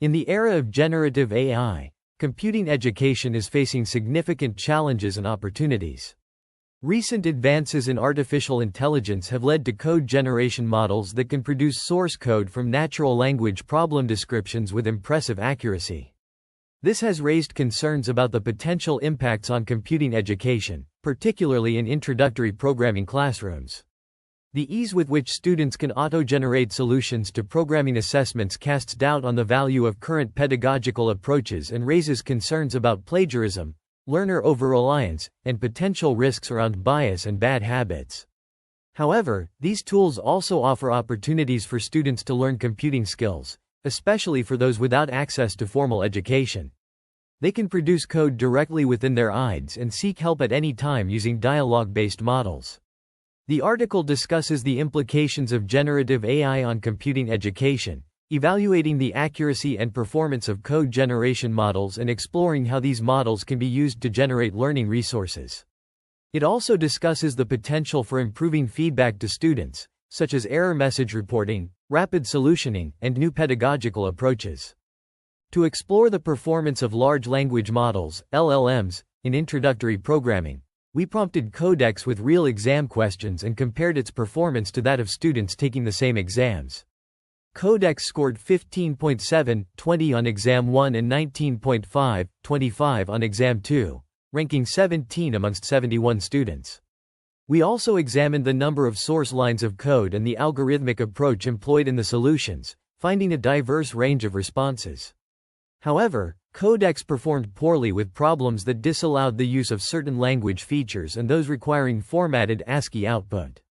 In the era of generative AI, computing education is facing significant challenges and opportunities. Recent advances in artificial intelligence have led to code generation models that can produce source code from natural language problem descriptions with impressive accuracy. This has raised concerns about the potential impacts on computing education, particularly in introductory programming classrooms. The ease with which students can auto-generate solutions to programming assessments casts doubt on the value of current pedagogical approaches and raises concerns about plagiarism, learner over-reliance, and potential risks around bias and bad habits. However, these tools also offer opportunities for students to learn computing skills, especially for those without access to formal education. They can produce code directly within their IDs and seek help at any time using dialogue-based models. The article discusses the implications of generative AI on computing education, evaluating the accuracy and performance of code generation models and exploring how these models can be used to generate learning resources. It also discusses the potential for improving feedback to students, such as error message reporting, rapid solutioning, and new pedagogical approaches. To explore the performance of large language models, LLMs, in introductory programming, we prompted Codex with real exam questions and compared its performance to that of students taking the same exams. Codex scored 15.7, 20 on Exam 1 and 19.5, 25 on Exam 2, ranking 17 amongst 71 students. We also examined the number of source lines of code and the algorithmic approach employed in the solutions, finding a diverse range of responses. However, Codex performed poorly with problems that disallowed the use of certain language features and those requiring formatted ASCII output.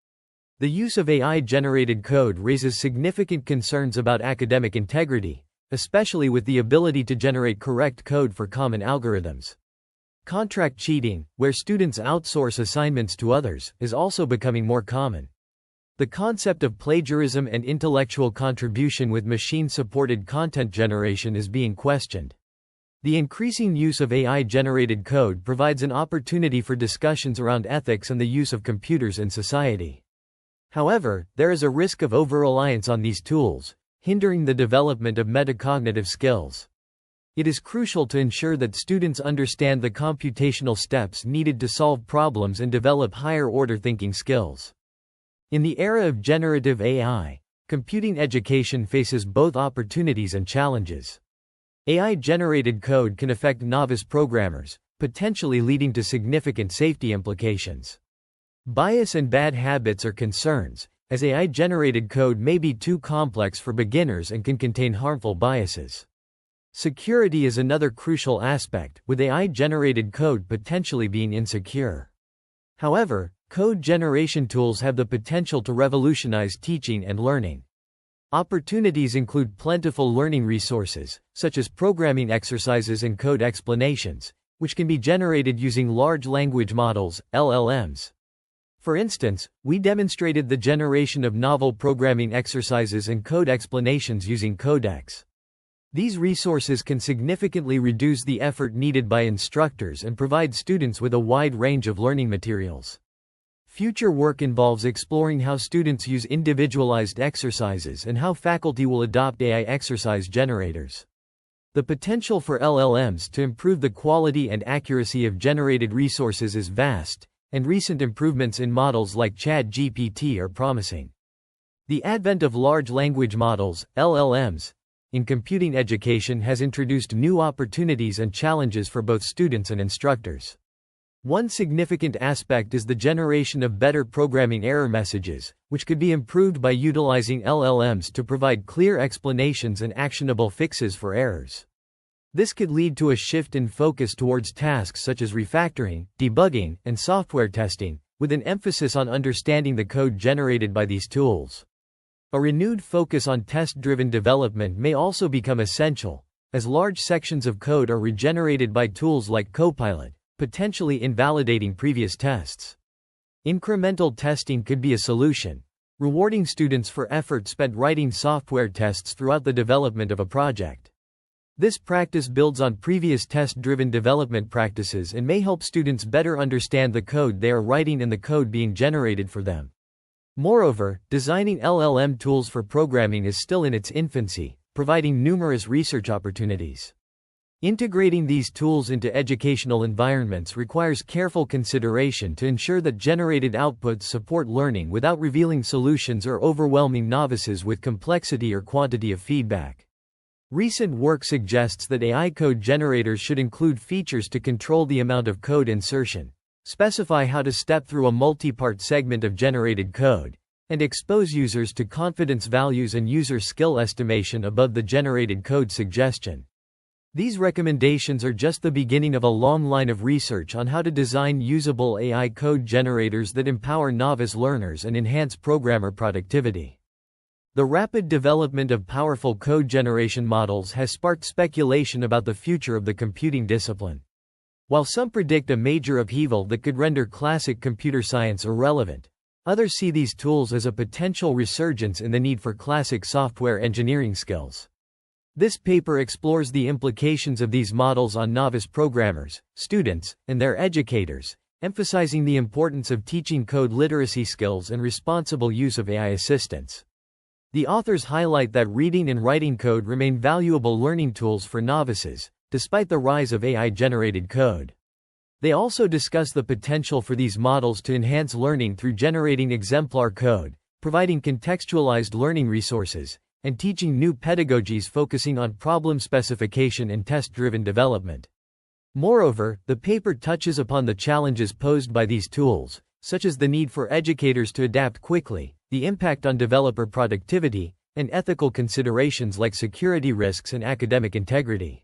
The use of AI-generated code raises significant concerns about academic integrity, especially with the ability to generate correct code for common algorithms. Contract cheating, where students outsource assignments to others, is also becoming more common. The concept of plagiarism and intellectual contribution with machine-supported content generation is being questioned. The increasing use of AI-generated code provides an opportunity for discussions around ethics and the use of computers in society. However, there is a risk of over-reliance on these tools, hindering the development of metacognitive skills. It is crucial to ensure that students understand the computational steps needed to solve problems and develop higher-order thinking skills. In the era of generative AI, computing education faces both opportunities and challenges. AI-generated code can affect novice programmers, potentially leading to significant safety implications. Bias and bad habits are concerns, as AI-generated code may be too complex for beginners and can contain harmful biases. Security is another crucial aspect, with AI-generated code potentially being insecure. However, code generation tools have the potential to revolutionize teaching and learning. Opportunities include plentiful learning resources, such as programming exercises and code explanations, which can be generated using large language models, LLMs. For instance, we demonstrated the generation of novel programming exercises and code explanations using Codex. These resources can significantly reduce the effort needed by instructors and provide students with a wide range of learning materials. Future work involves exploring how students use individualized exercises and how faculty will adopt AI exercise generators. The potential for LLMs to improve the quality and accuracy of generated resources is vast, and recent improvements in models like ChatGPT are promising. The advent of large language models, LLMs, in computing education has introduced new opportunities and challenges for both students and instructors. One significant aspect is the generation of better programming error messages, which could be improved by utilizing LLMs to provide clear explanations and actionable fixes for errors. This could lead to a shift in focus towards tasks such as refactoring, debugging, and software testing, with an emphasis on understanding the code generated by these tools. A renewed focus on test-driven development may also become essential, as large sections of code are regenerated by tools like Copilot, potentially invalidating previous tests. Incremental testing could be a solution, rewarding students for effort spent writing software tests throughout the development of a project. This practice builds on previous test-driven development practices and may help students better understand the code they are writing and the code being generated for them. Moreover, designing LLM tools for programming is still in its infancy, providing numerous research opportunities. Integrating these tools into educational environments requires careful consideration to ensure that generated outputs support learning without revealing solutions or overwhelming novices with complexity or quantity of feedback. Recent work suggests that AI code generators should include features to control the amount of code insertion, specify how to step through a multi-part segment of generated code, and expose users to confidence values and user skill estimation above the generated code suggestion. These recommendations are just the beginning of a long line of research on how to design usable AI code generators that empower novice learners and enhance programmer productivity. The rapid development of powerful code generation models has sparked speculation about the future of the computing discipline. While some predict a major upheaval that could render classic computer science irrelevant, others see these tools as a potential resurgence in the need for classic software engineering skills. This paper explores the implications of these models on novice programmers, students, and their educators, emphasizing the importance of teaching code literacy skills and responsible use of AI assistants. The authors highlight that reading and writing code remain valuable learning tools for novices, despite the rise of AI-generated code. They also discuss the potential for these models to enhance learning through generating exemplar code, providing contextualized learning resources, and teaching new pedagogies focusing on problem specification and test-driven development. Moreover, the paper touches upon the challenges posed by these tools, such as the need for educators to adapt quickly, the impact on developer productivity, and ethical considerations like security risks and academic integrity.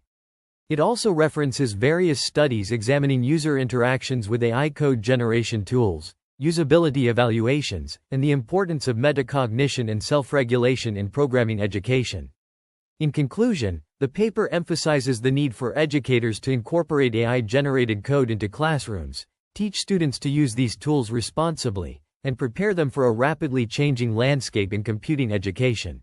It also references various studies examining user interactions with AI code generation tools, usability evaluations, and the importance of metacognition and self-regulation in programming education. In conclusion, the paper emphasizes the need for educators to incorporate AI-generated code into classrooms, teach students to use these tools responsibly, and prepare them for a rapidly changing landscape in computing education.